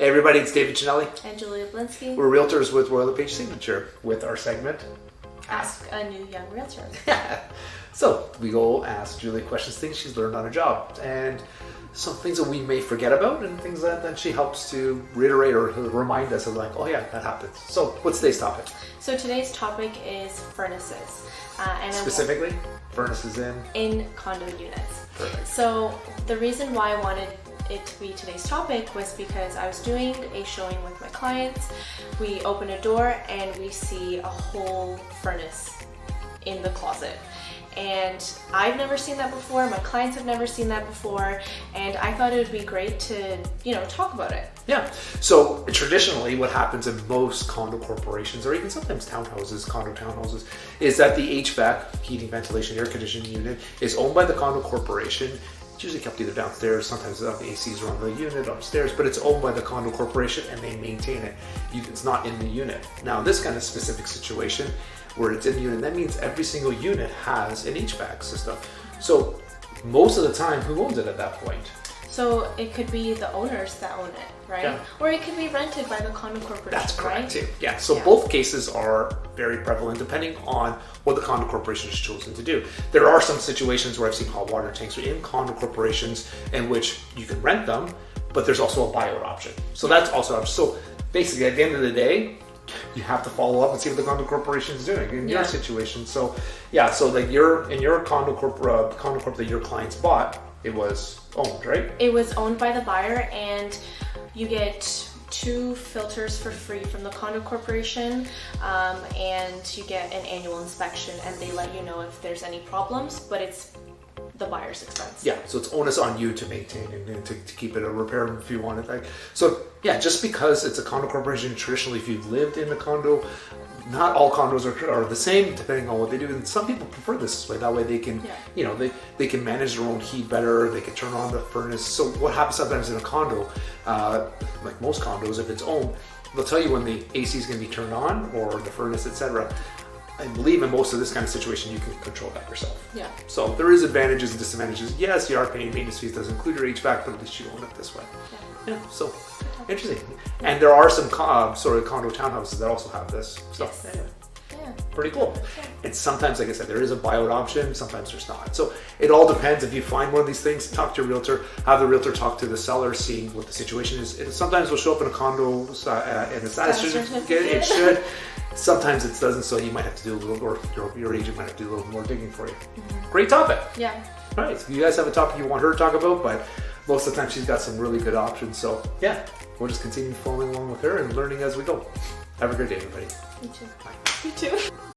Hey everybody, it's David Chinelli. And Julia Blinsky. We're realtors with Royal LePage Signature with our segment, Ask a New Young Realtor. So we go ask Julia questions, things she's learned on her job, and some things that we may forget about and things that she helps to reiterate or remind us of, like, oh yeah, that happens. So what's today's topic? So today's topic is furnaces. And Specifically, furnaces in condo units. Perfect. So the reason why I wanted it to be today's topic was because I was doing a showing with my clients. We open a door and we see a whole furnace in the closet. And I've never seen that before, my clients have never seen that before, and I thought it would be great to, talk about it. Yeah. So traditionally what happens in most condo corporations, or even sometimes townhouses, condo townhouses, is that the HVAC, heating, ventilation, air conditioning unit, is owned by the condo corporation. It's usually kept either downstairs, sometimes the ACs are on the unit upstairs, but it's owned by the condo corporation and they maintain it. It's not in the unit. Now this kind of specific situation where it's in the unit, that means every single unit has an HVAC system. So most of the time, who owns it at that point? So it could be the owners that own it, right? Yeah. Or it could be rented by the condo corporation. That's correct, right? too. Yeah. So both cases are very prevalent depending on what the condo corporation has chosen to do. There are some situations where I've seen hot water tanks in condo corporations in which you can rent them, but there's also a buyout option. So that's also, so basically at the end of the day, you have to follow up and see what the condo corporation is doing in your situation. So yeah, so like in your condo corp that your clients bought, it was owned, right? It was owned by the buyer, and you get 2 filters for free from the condo corporation, and you get an annual inspection, and they let you know if there's any problems, but it's the buyer's expense. Yeah, so it's onus on you to maintain and to keep it a repair if you want it. Like, so yeah, just because it's a condo corporation, traditionally, if you've lived in a condo, not all condos are the same depending on what they do. And some people prefer this way. That way they can, they can manage their own heat better. They can turn on the furnace. So what happens sometimes in a condo, like most condos, if it's owned, they'll tell you when the AC is going to be turned on or the furnace, etc. I believe in most of this kind of situation, you can control that yourself. Yeah. So there is advantages and disadvantages. Yes, you are paying maintenance fees, does include your HVAC, but at least you own it this way. Yeah. So interesting. And there are some sort of condo townhouses that also have this. So pretty cool. And sometimes, like I said, there is a buyout option. Sometimes there's not. So it all depends. If you find one of these things, talk to your realtor. Have the realtor talk to the seller, see what the situation is. It sometimes will show up in a condo and it's not certificate. It should. Sometimes it doesn't, so you might have to do a little, or your agent might have to do a little more digging for you. Great topic. Yeah. All right, so you guys have a topic you want her to talk about, but most of the time she's got some really good options. So yeah, we'll just continue following along with her and learning as we go. Have a great day, everybody. You too. Bye. You too.